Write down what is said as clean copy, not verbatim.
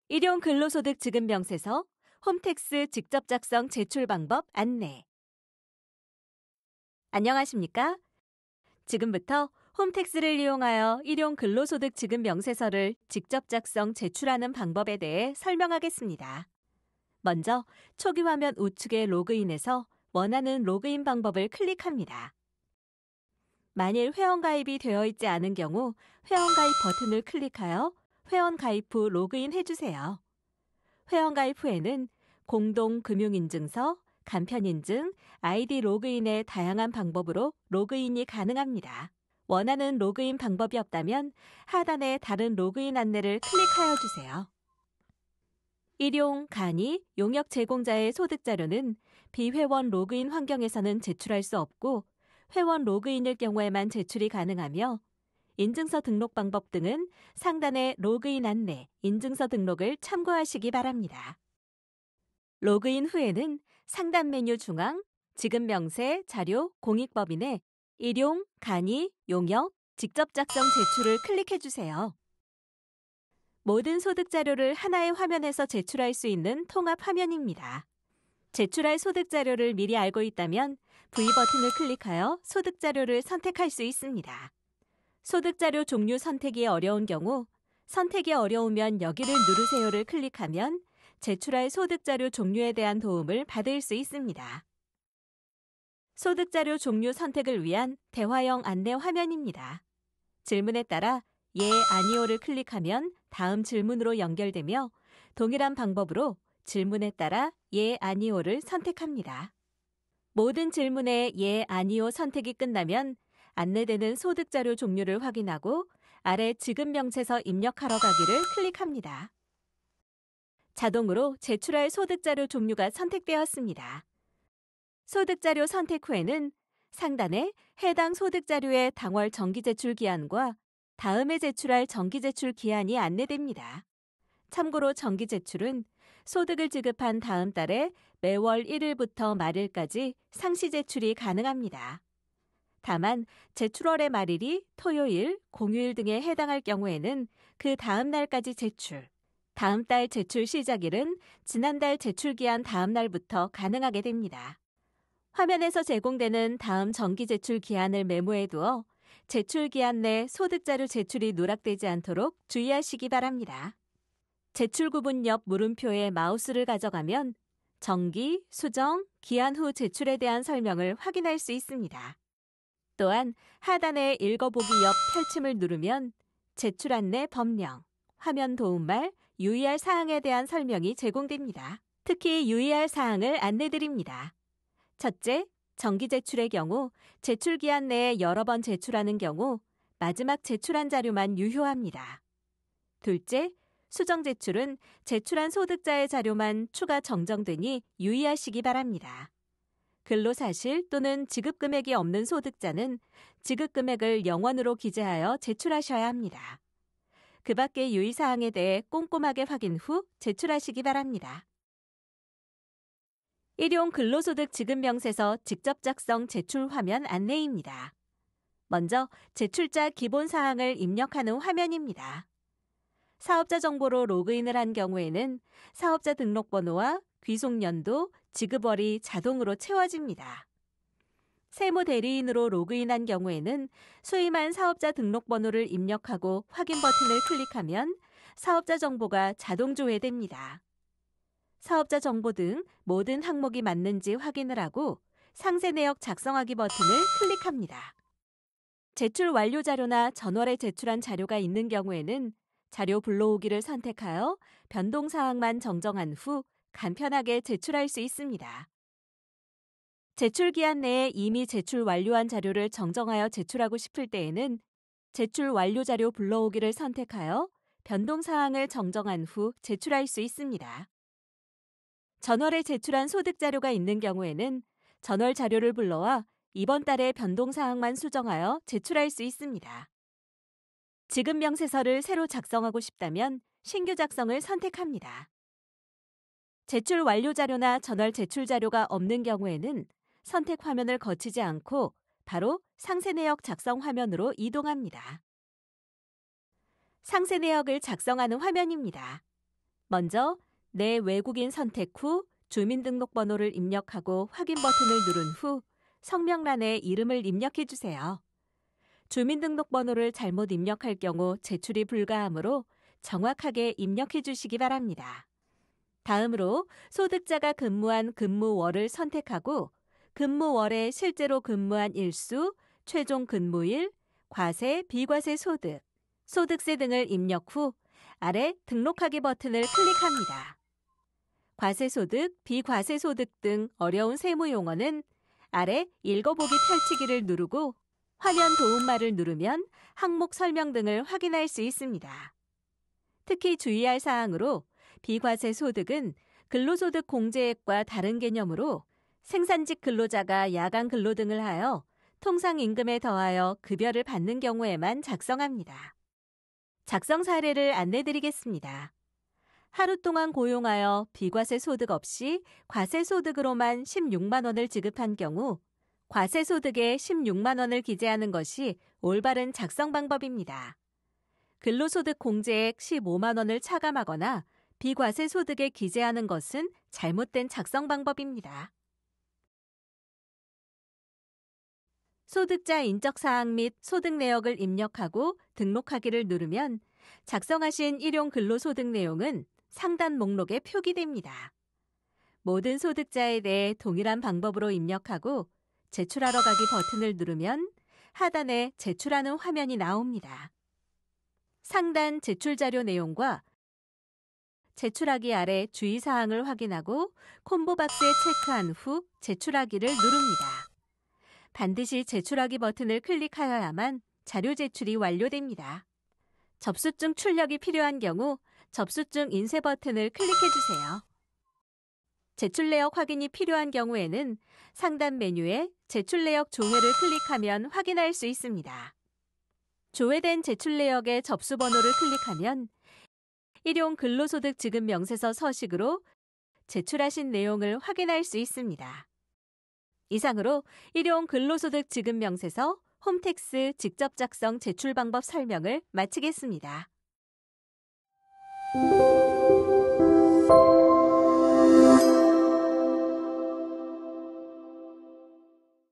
일용 근로소득 지급 명세서 홈택스 직접 작성 제출 방법 안내. 안녕하십니까? 지금부터 홈택스를 이용하여 일용 근로소득 지급 명세서를 직접 작성 제출하는 방법에 대해 설명하겠습니다. 먼저 초기 화면 우측에 로그인해서 원하는 로그인 방법을 클릭합니다. 만일 회원가입이 되어 있지 않은 경우 회원가입 버튼을 클릭하여 회원가입 후 로그인 해주세요. 회원가입 후에는 공동금융인증서, 간편인증, 아이디 로그인의 다양한 방법으로 로그인이 가능합니다. 원하는 로그인 방법이 없다면 하단의 다른 로그인 안내를 클릭하여 주세요. 일용, 간이, 용역 제공자의 소득자료는 비회원 로그인 환경에서는 제출할 수 없고 회원 로그인일 경우에만 제출이 가능하며 인증서 등록 방법 등은 상단의 로그인 안내, 인증서 등록을 참고하시기 바랍니다. 로그인 후에는 상단 메뉴 중앙, 지급 명세, 자료, 공익법인에 일용, 간이, 용역, 직접 작성 제출을 클릭해주세요. 모든 소득 자료를 하나의 화면에서 제출할 수 있는 통합 화면입니다. 제출할 소득 자료를 미리 알고 있다면 V 버튼을 클릭하여 소득 자료를 선택할 수 있습니다. 소득 자료 종류 선택이 어려운 경우 선택이 어려우면 여기를 누르세요를 클릭하면 제출할 소득 자료 종류에 대한 도움을 받을 수 있습니다. 소득 자료 종류 선택을 위한 대화형 안내 화면입니다. 질문에 따라 예, 아니오를 클릭하면 다음 질문으로 연결되며 동일한 방법으로 질문에 따라 예, 아니오를 선택합니다. 모든 질문에 예, 아니오 선택이 끝나면 안내되는 소득자료 종류를 확인하고 아래 지급 명세서 입력하러 가기를 클릭합니다. 자동으로 제출할 소득자료 종류가 선택되었습니다. 소득자료 선택 후에는 상단에 해당 소득자료의 당월 정기제출 기한과 다음에 제출할 정기제출 기한이 안내됩니다. 참고로 정기제출은 소득을 지급한 다음 달에 매월 1일부터 말일까지 상시 제출이 가능합니다. 다만 제출월의 말일이 토요일, 공휴일 등에 해당할 경우에는 그 다음 날까지 제출, 다음 달 제출 시작일은 지난달 제출기한 다음 날부터 가능하게 됩니다. 화면에서 제공되는 다음 정기제출 기한을 메모해 두어 제출기한 내 소득자료 제출이 누락되지 않도록 주의하시기 바랍니다. 제출 구분 옆 물음표에 마우스를 가져가면 정기, 수정, 기한 후 제출에 대한 설명을 확인할 수 있습니다. 또한 하단의 읽어보기 옆 펼침을 누르면 제출 안내 법령, 화면 도움말, 유의할 사항에 대한 설명이 제공됩니다. 특히 유의할 사항을 안내드립니다. 첫째, 정기 제출의 경우 제출 기한 내에 여러 번 제출하는 경우 마지막 제출한 자료만 유효합니다. 둘째, 수정 제출은 제출한 소득자의 자료만 추가 정정되니 유의하시기 바랍니다. 근로사실 또는 지급금액이 없는 소득자는 지급금액을 0원으로 기재하여 제출하셔야 합니다. 그 밖의 유의사항에 대해 꼼꼼하게 확인 후 제출하시기 바랍니다. 일용 근로소득 지급명세서 직접 작성 제출 화면 안내입니다. 먼저 제출자 기본사항을 입력하는 화면입니다. 사업자 정보로 로그인을 한 경우에는 사업자 등록번호와 귀속연도, 지급월이 자동으로 채워집니다. 세무대리인으로 로그인한 경우에는 수임한 사업자 등록번호를 입력하고 확인 버튼을 클릭하면 사업자 정보가 자동 조회됩니다. 사업자 정보 등 모든 항목이 맞는지 확인을 하고 상세 내역 작성하기 버튼을 클릭합니다. 제출 완료 자료나 전월에 제출한 자료가 있는 경우에는 자료 불러오기를 선택하여 변동사항만 정정한 후 간편하게 제출할 수 있습니다. 제출 기한 내에 이미 제출 완료한 자료를 정정하여 제출하고 싶을 때에는 제출 완료 자료 불러오기를 선택하여 변동사항을 정정한 후 제출할 수 있습니다. 전월에 제출한 소득 자료가 있는 경우에는 전월 자료를 불러와 이번 달의 변동사항만 수정하여 제출할 수 있습니다. 지급 명세서를 새로 작성하고 싶다면 신규 작성을 선택합니다. 제출 완료 자료나 전월 제출 자료가 없는 경우에는 선택 화면을 거치지 않고 바로 상세 내역 작성 화면으로 이동합니다. 상세 내역을 작성하는 화면입니다. 먼저 내 외국인 선택 후 주민등록번호를 입력하고 확인 버튼을 누른 후 성명란에 이름을 입력해 주세요. 주민등록번호를 잘못 입력할 경우 제출이 불가하므로 정확하게 입력해 주시기 바랍니다. 다음으로 소득자가 근무한 근무월을 선택하고 근무월에 실제로 근무한 일수, 최종 근무일, 과세, 비과세 소득, 소득세 등을 입력 후 아래 등록하기 버튼을 클릭합니다. 과세소득, 비과세소득 등 어려운 세무 용어는 아래 읽어보기 펼치기를 누르고 화면 도움말을 누르면 항목 설명 등을 확인할 수 있습니다. 특히 주의할 사항으로 비과세 소득은 근로소득 공제액과 다른 개념으로 생산직 근로자가 야간 근로 등을 하여 통상임금에 더하여 급여를 받는 경우에만 작성합니다. 작성 사례를 안내드리겠습니다. 하루 동안 고용하여 비과세 소득 없이 과세 소득으로만 16만 원을 지급한 경우 과세 소득에 16만 원을 기재하는 것이 올바른 작성 방법입니다. 근로소득 공제액 15만 원을 차감하거나 비과세 소득에 기재하는 것은 잘못된 작성 방법입니다. 소득자 인적사항 및 소득 내역을 입력하고 등록하기를 누르면 작성하신 일용 근로소득 내용은 상단 목록에 표기됩니다. 모든 소득자에 대해 동일한 방법으로 입력하고 제출하러 가기 버튼을 누르면 하단에 제출하는 화면이 나옵니다. 상단 제출자료 내용과 제출하기 아래 주의사항을 확인하고 콤보 박스에 체크한 후 제출하기를 누릅니다. 반드시 제출하기 버튼을 클릭하여야만 자료 제출이 완료됩니다. 접수증 출력이 필요한 경우 접수증 인쇄 버튼을 클릭해주세요. 제출 내역 확인이 필요한 경우에는 상단 메뉴에 제출 내역 조회를 클릭하면 확인할 수 있습니다. 조회된 제출 내역의 접수 번호를 클릭하면 일용 근로소득 지급 명세서 서식으로 제출하신 내용을 확인할 수 있습니다. 이상으로 일용 근로소득 지급 명세서 홈택스 직접 작성 제출 방법 설명을 마치겠습니다.